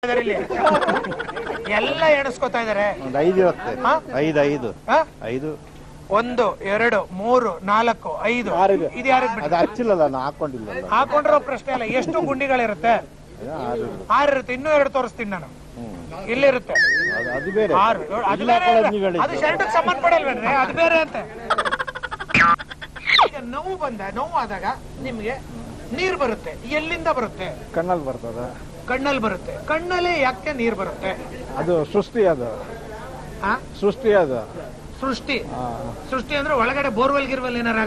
ಇಲ್ಲಿ ಎಲ್ಲ ಎಣಿಸ್ಕೊತಾ ಇದಾರೆ. ಐದು ಇರುತ್ತೆ. ಐದು ಐದು ಐದು 1 2 3 4 5 ಇದು ಯಾರಿಗೆ ಅದು ಹಚ್ಚಿಲ್ಲಲ್ಲ, ನಾನು ಹಾಕೊಂಡಿಲ್ಲ. ಹಾಕೊಂಡಿರೋ ಪ್ರಶ್ನೆ ಅಲ್ಲ. ಎಷ್ಟು ಗುಂಡಿಗಳಿರುತ್ತೆ? 6 ಇರುತ್ತೆ. ಇನ್ನೂ 2 ತೋರಿಸ್ತೀನಿ ನಾನು. ಇಲ್ಲಿರುತ್ತೆ ಅದು ಬೇರೆ. 6 ಅದು ಬೇರೆ. ಅದು ಶರ್ಟ್ಗೆ ಸಂಬಂಧ ಪಡಲ್ವೇನ್ರಿ? ಅದು ಬೇರೆ ಅಂತ. ಈಗ ನೋವು ಆದಾಗ ನಿಮ್ಗೆ ನೀರ್ ಬರುತ್ತೆ. ಎಲ್ಲಿಂದ ಬರುತ್ತೆ? ಕಣ್ಣಲ್ಲಿ ಬರ್ತದ. ಕಣ್ಣಲ್ಲಿ ಬರುತ್ತೆ. ಕಣ್ಣಲ್ಲಿ ಯಾಕೆ ನೀರ್ ಬರುತ್ತೆ? ಅದು ಸೃಷ್ಟಿ. ಅದು ಸೃಷ್ಟಿ. ಅದು ಸೃಷ್ಟಿ. ಸೃಷ್ಟಿ ಅಂದ್ರೆ ಒಳಗಡೆ ಬೋರ್ವೆಲ್ ಗಿರ್ವೆಲ್ ಏನಾರ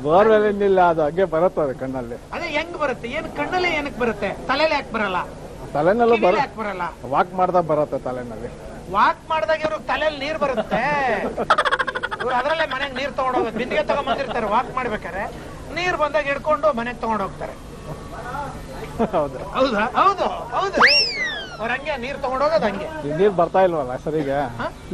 ಬೋರ್ವೆಲ್ ಏನಿಲ್ಲ, ಅದು ಹಂಗೆ ಬರುತ್ತದೆ ಕಣ್ಣಲ್ಲಿ. ಅದೇ ಹೆಂಗ್ ಬರುತ್ತೆ? ಏನ್ ಕಣ್ಣಲ್ಲಿ ಏನಕ್ಕೆ ಬರುತ್ತೆ? ತಲೆಯಲ್ಲಿ ಯಾಕೆ ಬರಲ್ಲ? ತಲೆನಲ್ಲೂ ಯಾಕೆ ಬರಲ್ಲ? ವಾಕ್ ಮಾಡ್ದಾಗ ಬರುತ್ತೆ ತಲೆನಲ್ಲಿ. ವಾಕ್ ಮಾಡಿದಾಗ ಇವ್ರಿಗೆ ತಲೆಯಲ್ಲಿ ನೀರ್ ಬರುತ್ತೆ. ಇವ್ರು ಅದ್ರಲ್ಲೇ ಮನೆಗೆ ನೀರ್ ತಗೊಂಡೋಗೋದು. ಬಿಂದಿಗೆ ತಗೊಂಡ್ಬಂದಿರ್ತಾರೆ. ವಾಕ್ ಮಾಡ್ಬೇಕಾರೆ ನೀರ್ ಬಂದಾಗ ಹಿಡ್ಕೊಂಡು ಮನೆಗೆ ತಗೊಂಡ್ ಹೋಗ್ತಾರೆ. ಹೌದು ಹೌದಾ? ಹೌದು ಹೌದು. ಅವ್ರ ಹಂಗೆ ನೀರ್ ತಗೊಂಡೋಗೋದು ಹಂಗೆ. ನೀರ್ ಬರ್ತಾ ಇಲ್ವಲ್ಲ ಸರಿಗೆ?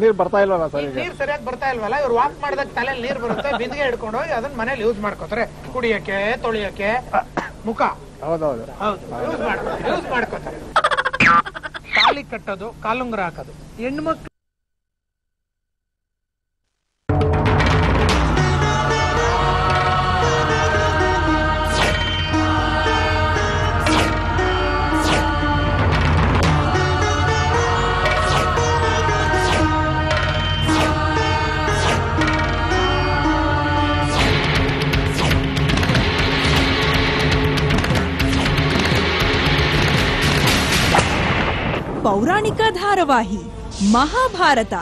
ನೀರ್ ಬರ್ತಾ ಇಲ್ವಲ್ಲ ಸರಿಗೆ? ನೀರ್ ಸರಿಯಾಗಿ ಬರ್ತಾ ಇಲ್ವಲ್ಲ. ಇವ್ರು ವಾಕ್ ಮಾಡಿದಾಗ ತಲೆಯಲ್ಲಿ ನೀರ್ ಬರುತ್ತೆ. ಬಿಂದಿಗೆ ಹಿಡ್ಕೊಂಡು ಹೋಗಿ ಅದನ್ನ ಮನೇಲಿ ಯೂಸ್ ಮಾಡ್ಕೋತಾರೆ. ಕುಡಿಯಕ್ಕೆ, ತೊಳಿಯಕ್ಕೆ, ಮುಖ. ಹೌದೌದು ಹೌದು, ಯೂಸ್ ಮಾಡ್ಕೋತಾರೆ. ತಾಳಿ ಕಟ್ಟೋದು, ಕಾಲುಂಗುರ ಹಾಕೋದು. ಹೆಣ್ಮಕ್ಳು ಪೌರಾಣಿಕ ಧಾರಾವಾಹಿ ಮಹಾಭಾರತ